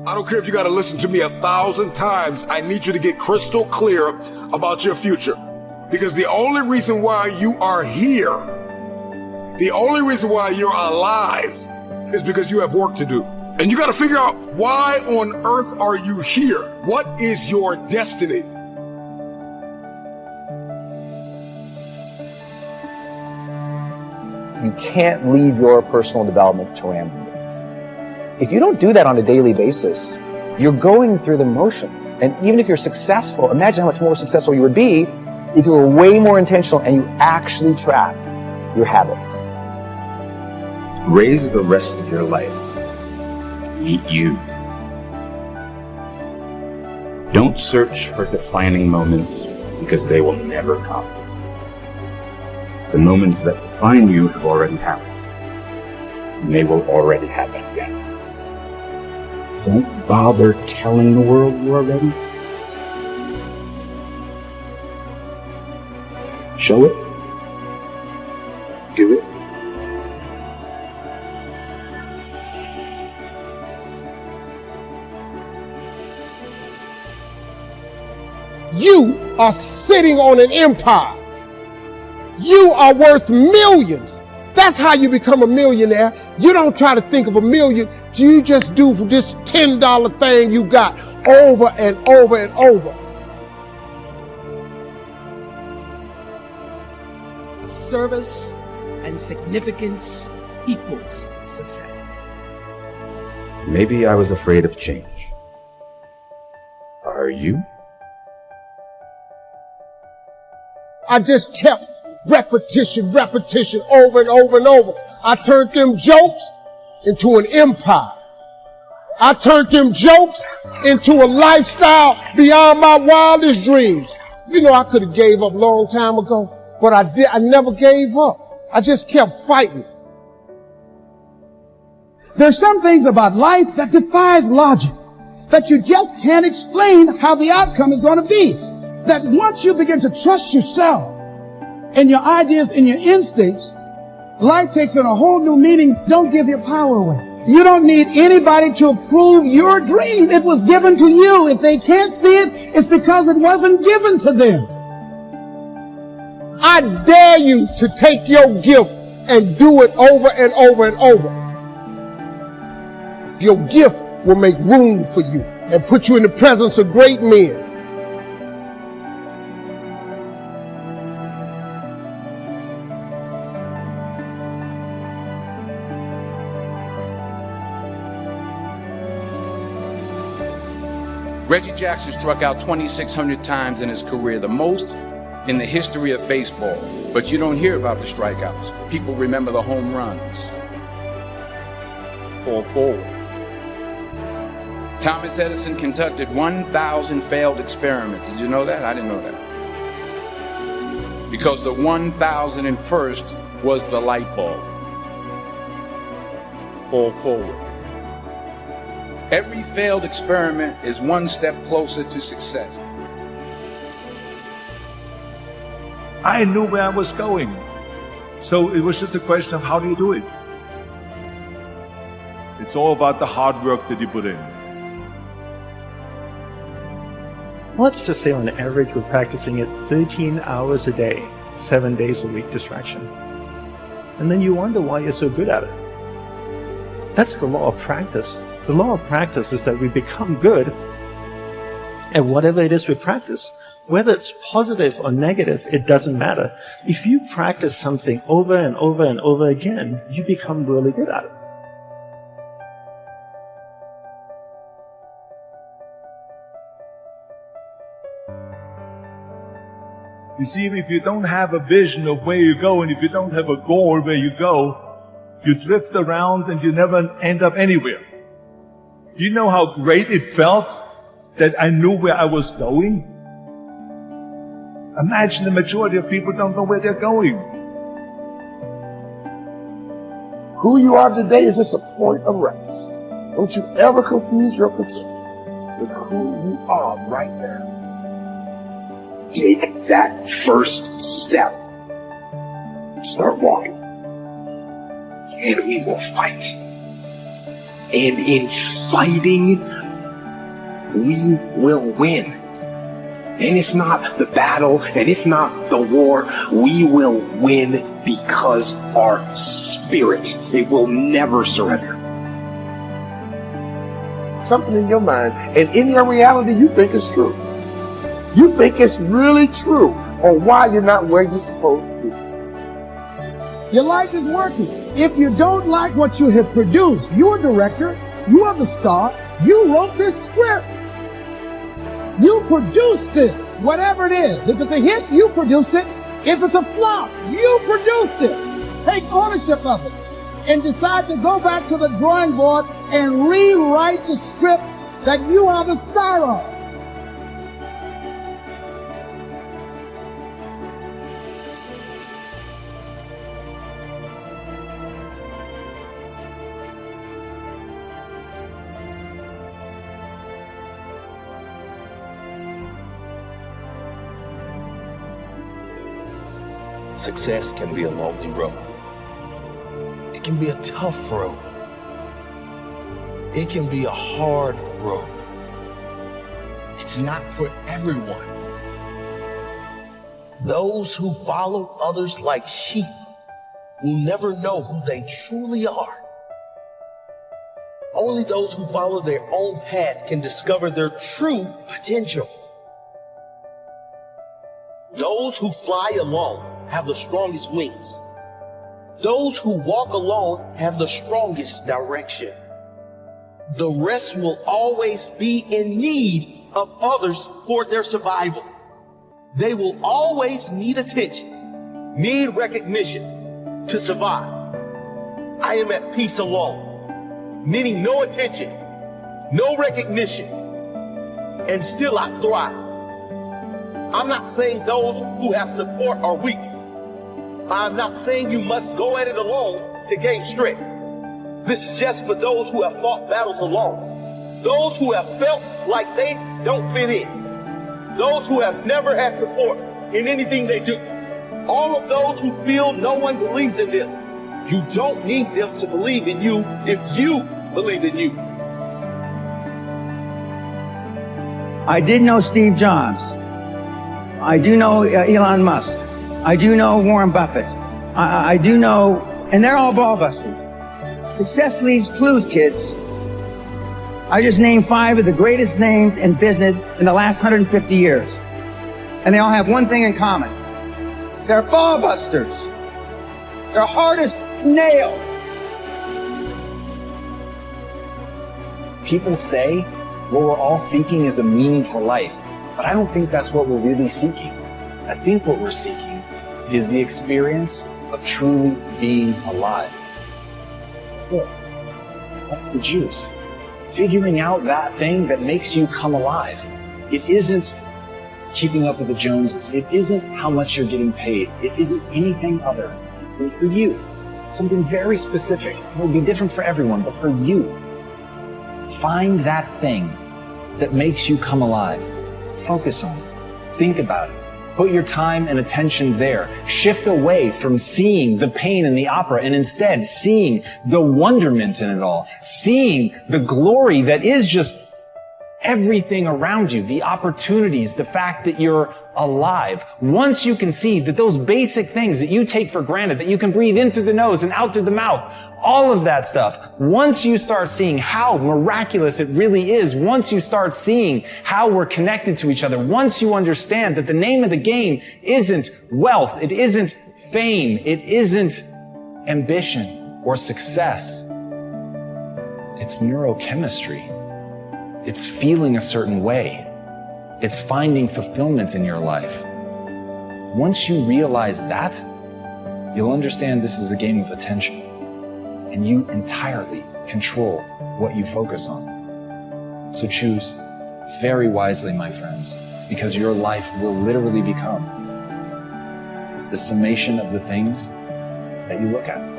I don't care if you got to listen to me 1,000 times. I need you to get crystal clear about your future. Because the only reason why you are here, the only reason why you're alive is because you have work to do. And you got to figure out, why on earth are you here? What is your destiny? You can't leave your personal development to random days. If you don't do that on a daily basis, you're going through the motions. And even if you're successful, imagine how much more successful you would be if you were way more intentional and you actually tracked your habits. Raise the rest of your life to meet you. Don't search for defining moments, because they will never come. The moments that define you have already happened, and they will already happen again. Don't bother telling the world you are ready. Show it. Do it. You are sitting on an empire. You are worth millions. That's how you become a millionaire. You don't try to think of a million. You just do this $10 thing you got over and over and over. Service and significance equals success. Maybe I was afraid of change. Are you? I just kept repetition over and over and over. I turned them jokes into an empire. I turned them jokes into a lifestyle beyond my wildest dreams. You know, I could have gave up a long time ago, but I never gave up. I just kept fighting. There's some things about life that defies logic, that you just can't explain how the outcome is going to be. That once you begin to trust yourself and your ideas and your instincts, life takes on a whole new meaning. Don't give your power away. You don't need anybody to approve your dream. It was given to you. If they can't see it, it's because it wasn't given to them. I dare you to take your gift and do it over and over and over. Your gift will make room for you and put you in the presence of great men. Reggie Jackson struck out 2,600 times in his career, the most in the history of baseball. But you don't hear about the strikeouts. People remember the home runs. Fall forward. Thomas Edison conducted 1,000 failed experiments. Did you know that? I didn't know that. Because the 1,001st was the light bulb. Fall forward. Every failed experiment is one step closer to success. I knew where I was going. So it was just a question of how do you do it? It's all about the hard work that you put in. Let's just say on average we're practicing it 13 hours a day, 7 days a week distraction. And then you wonder why you're so good at it. That's the law of practice. The law of practice is that we become good at whatever it is we practice. Whether it's positive or negative, it doesn't matter. If you practice something over and over and over again, you become really good at it. You see, if you don't have a vision of where you go, and if you don't have a goal where you go, you drift around and you never end up anywhere. You know how great it felt that I knew where I was going? Imagine the majority of people don't know where they're going. Who you are today is just a point of reference. Don't you ever confuse your potential with who you are right now. Take that first step. Start walking. And we will fight. And in fighting, we will win. And it's not the battle, and it's not the war. We will win because our spirit, it will never surrender. Something in your mind, and in your reality, you think it's true. You think it's really true on why you're not where you're supposed to be. Your life is working. If you don't like what you have produced, you're a director, you are the star, you wrote this script. You produced this, whatever it is. If it's a hit, you produced it. If it's a flop, you produced it. Take ownership of it and decide to go back to the drawing board and rewrite the script that you are the star of. Success can be a lonely road. It can be a tough road. It can be a hard road. It's not for everyone. Those who follow others like sheep will never know who they truly are. Only those who follow their own path can discover their true potential. Those who fly alone have the strongest wings. Those who walk alone have the strongest direction. The rest will always be in need of others for their survival. They will always need attention, need recognition to survive. I am at peace alone, needing no attention, no recognition, and still I thrive. I'm not saying those who have support are weak. I'm not saying you must go at it alone to gain strength. This is just for those who have fought battles alone. Those who have felt like they don't fit in. Those who have never had support in anything they do. All of those who feel no one believes in them. You don't need them to believe in you if you believe in you. I did know Steve Jobs. I do know Elon Musk. I do know Warren Buffett. I do know, and they're all ball busters. Success leaves clues, kids. I just named 5 of the greatest names in business in the last 150 years. And they all have one thing in common. They're ball busters. They're hard as nails. People say what we're all seeking is a meaningful life, but I don't think that's what we're really seeking. I think what we're seeking is the experience of truly being alive. That's it. That's the juice. Figuring out that thing that makes you come alive. It isn't keeping up with the Joneses. It isn't how much you're getting paid. It isn't anything other than for you. Something very specific. It will be different for everyone, but for you. Find that thing that makes you come alive. Focus on it. Think about it. Put your time and attention there. Shift away from seeing the pain in the opera and instead seeing the wonderment in it all. Seeing the glory that is just everything around you, the opportunities, the fact that you're alive. Once you can see that those basic things that you take for granted, that you can breathe in through the nose and out through the mouth, all of that stuff, once you start seeing how miraculous it really is, once you start seeing how we're connected to each other, once you understand that the name of the game isn't wealth, it isn't fame, it isn't ambition or success, it's neurochemistry. It's feeling a certain way. It's finding fulfillment in your life. Once you realize that, you'll understand this is a game of attention, and you entirely control what you focus on. So choose very wisely, my friends, because your life will literally become the summation of the things that you look at.